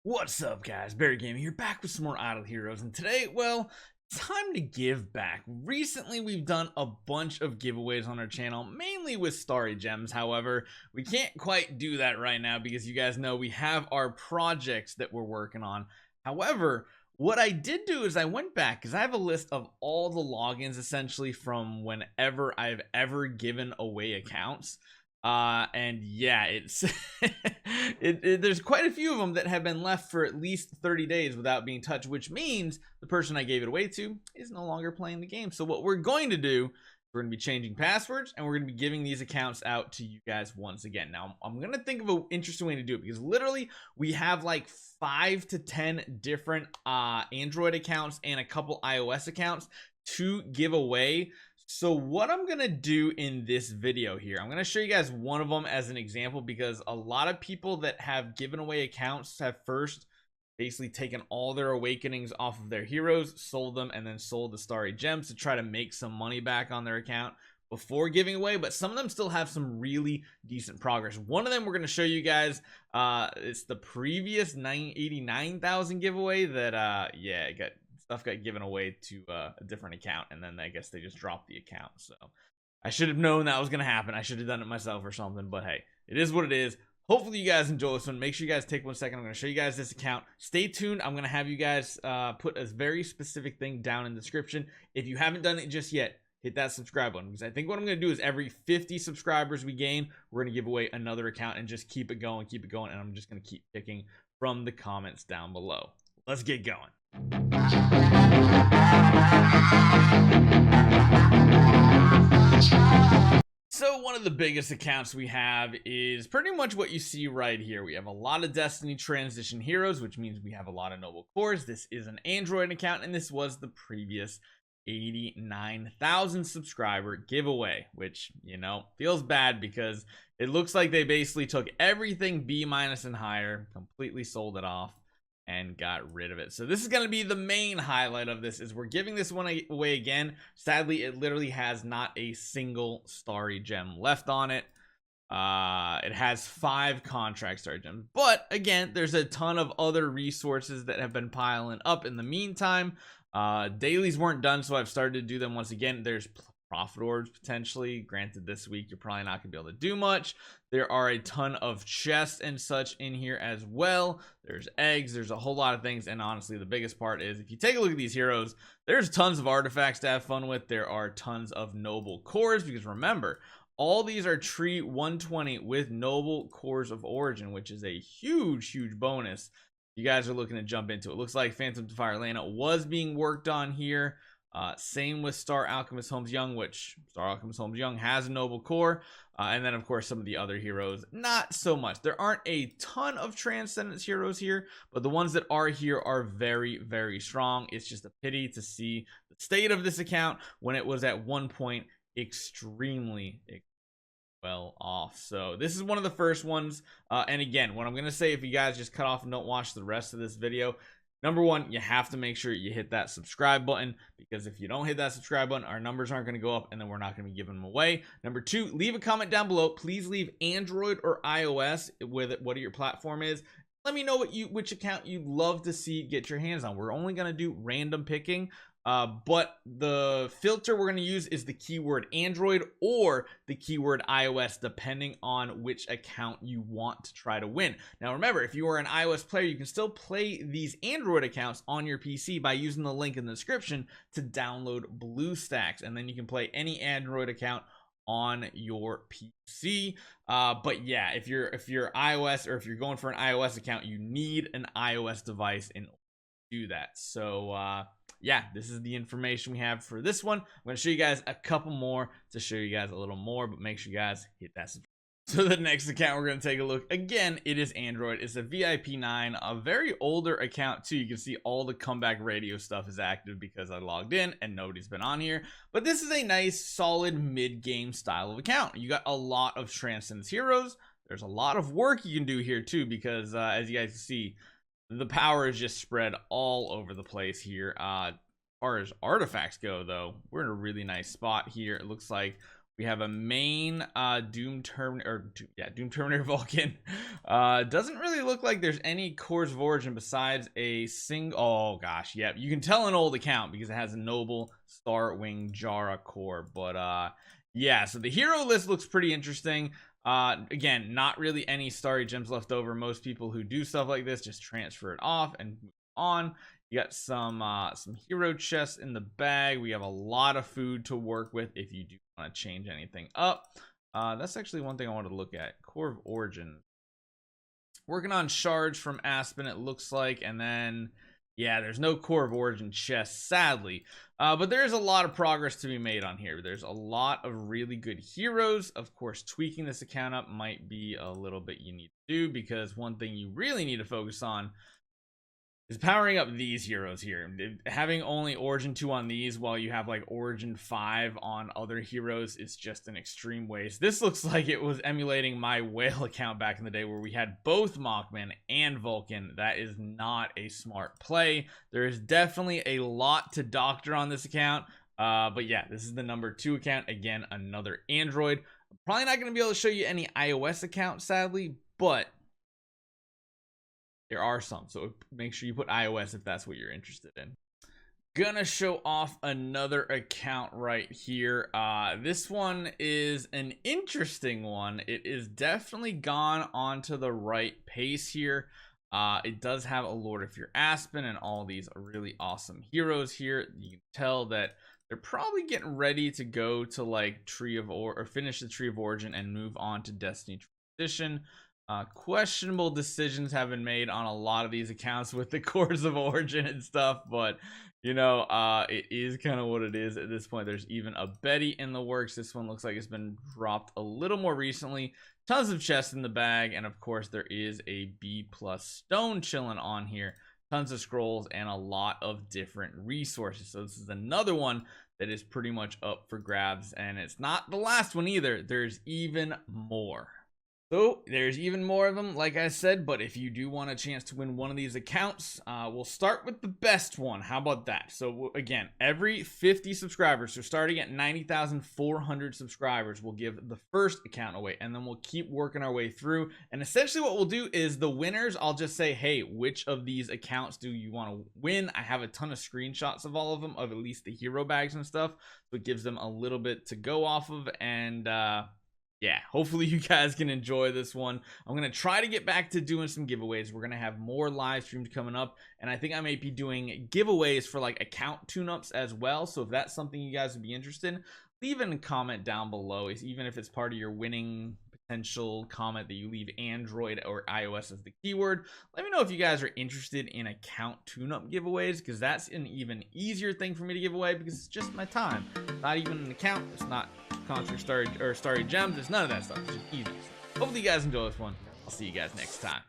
What's up, guys? Barry Gaming here, back with some more Idle Heroes, and today, well, time to give back. Recently, we've done a bunch of giveaways on our channel, mainly with Starry Gems. However, we can't quite do that right now because you guys know we have our projects that we're working on. However, what I did do is I went back because I have a list of all the logins essentially from whenever I've ever given away accounts. And yeah, it's there's quite a few of them that have been left for at least 30 days without being touched, which means the person I gave it away to is no longer playing the game. So what we're going to do, we're going to be changing passwords and we're going to be giving these accounts out to you guys once again. Now, I'm going to think of an interesting way to do it because literally we have like 5 to 10 different Android accounts and a couple iOS accounts to give away. So what I'm gonna do in this video here, I'm gonna show you guys one of them as an example because a lot of people that have given away accounts have first basically taken all their awakenings off of their heroes, sold them, and then sold the Starry Gems to try to make some money back on their account before giving away. But some of them still have some really decent progress. One of them we're going to show you guys, it's the previous 989,000 giveaway that yeah, stuff got given away to a different account, and then I guess they just dropped the account. So I should have known that was going to happen. I should have done it myself or something, but hey, it is what it is. Hopefully you guys enjoy this one. Make sure you guys take 1 second. I'm going to show you guys this account. Stay tuned. I'm going to have you guys put a very specific thing down in the description. If you haven't done it just yet, hit that subscribe button, because I think what I'm going to do is every 50 subscribers we gain, we're going to give away another account and just keep it going, and I'm just going to keep picking from the comments down below. Let's get going. So one of the biggest accounts we have is pretty much what you see right here. We have a lot of Destiny transition heroes, which means we have a lot of noble cores. This is an Android account, and this was the previous 89,000 subscriber giveaway, which, you know, feels bad because it looks like they basically took everything B- and higher, completely sold it off, and got rid of it. So this is going to be the main highlight of this, is we're giving this one away again. Sadly, it literally has not a single Starry Gem left on it. It has 5 contract Starry Gems, but again, there's a ton of other resources that have been piling up in the meantime. Dailies weren't done, so I've started to do them once again. There's profit orbs potentially. Granted, this week you're probably not gonna be able to do much. There are a ton of chests and such in here as well. There's eggs, there's a whole lot of things, and honestly the biggest part is if you take a look at these heroes, there's tons of artifacts to have fun with. There are tons of noble cores, because remember, all these are tree 120 with noble cores of origin, which is a huge bonus. You guys are looking to jump into it. Looks like Phantom Fire Lana was being worked on here. Same with Star Alchemist Holmes Young, which Star Alchemist Holmes Young has a noble core. And then, of course, some of the other heroes, not so much. There aren't a ton of Transcendence heroes here, but the ones that are here are very strong. It's just a pity to see the state of this account when it was at one point extremely well off. So this is one of the first ones. And again, what I'm going to say, if you guys just cut off and don't watch the rest of this video, number one, you have to make sure you hit that subscribe button, because if you don't hit that subscribe button, our numbers aren't going to go up, and then we're not going to be giving them away. Number two, leave a comment down below. Please leave Android or iOS with what your platform is. Let me know which account you'd love to see get your hands on. We're only going to do random picking. But the filter we're going to use is the keyword Android or the keyword iOS, depending on which account you want to try to win. Now, remember, if you are an iOS player, you can still play these Android accounts on your PC by using the link in the description to download BlueStacks, and then you can play any Android account on your PC. But yeah, if you're iOS, or if you're going for an iOS account, you need an iOS device in order to do that. So yeah, this is the information we have for this one. I'm going to show you guys a couple more to show you guys a little more, but make sure you guys hit that subscribe. So the next account we're going to take a look, again, it is Android. It's a VIP9, a very older account too. You can see all the comeback radio stuff is active because I logged in and nobody's been on here. But this is a nice, solid mid-game style of account. You got a lot of Transcendence heroes. There's a lot of work you can do here too, because as you guys can see, the power is just spread all over the place here. As far as artifacts go, though, we're in a really nice spot here. It looks like We have a main Doom Terminator Vulcan. Doesn't really look like there's any cores of origin besides a single. Oh gosh, yep. You can tell an old account because it has a Noble Starwing Jara core. But yeah, so the hero list looks pretty interesting. Again, not really any Starry Gems left over. Most people who do stuff like this just transfer it off and move on. You got some hero chests in the bag. We have a lot of food to work with if you do want to change anything up. That's actually one thing I want to look at. Core of Origin. Working on shards from Aspen, it looks like, and then yeah, there's no Core of Origin chests, sadly. But there is a lot of progress to be made on here. There's a lot of really good heroes. Of course, tweaking this account up might be a little bit you need to do, because one thing you really need to focus on is powering up these heroes here. Having only Origin 2 on these while you have like Origin 5 on other heroes is just an extreme waste. This looks like it was emulating my whale account back in the day where we had both Mockman and Vulcan. That is not a smart play. There is definitely a lot to doctor on this account. But yeah, this is the number 2 account. Again, another Android. I'm probably not going to be able to show you any iOS account, sadly, but there are some, so make sure you put iOS if that's what you're interested in. Gonna show off another account right here. This one is an interesting one. It is definitely gone onto the right pace here. It does have a Lord of Fear Aspen and all these really awesome heroes here. You can tell that they're probably getting ready to go to like finish the Tree of Origin and move on to Destiny Transition. Questionable decisions have been made on a lot of these accounts with the cores of origin and stuff, but you know, it is kind of what it is at this point. There's even a Betty in the works. This one looks like it's been dropped a little more recently. Tons of chests in the bag, and of course there is a B+ stone chilling on here. Tons of scrolls and a lot of different resources. So this is another one that is pretty much up for grabs, and it's not the last one either. There's even more. So there's even more of them, like I said, but if you do want a chance to win one of these accounts, we'll start with the best one. How about that? So again, every 50 subscribers, so starting at 90,400 subscribers, we'll give the first account away, and then we'll keep working our way through. And essentially what we'll do is the winners, I'll just say, hey, which of these accounts do you want to win? I have a ton of screenshots of all of them, of at least the hero bags and stuff, so it gives them a little bit to go off of. And yeah, hopefully you guys can enjoy this one. I'm going to try to get back to doing some giveaways. We're going to have more live streams coming up, and I think I may be doing giveaways for like account tune-ups as well. So if that's something you guys would be interested in, leave a comment down below. Even if it's part of your winning potential comment that you leave Android or iOS as the keyword. Let me know if you guys are interested in account tune-up giveaways, because that's an even easier thing for me to give away, because it's just my time. Not even an account. It's not Contra Starry Gems. It's none of that stuff. It's just easy. Hopefully you guys enjoy this one. I'll see you guys next time.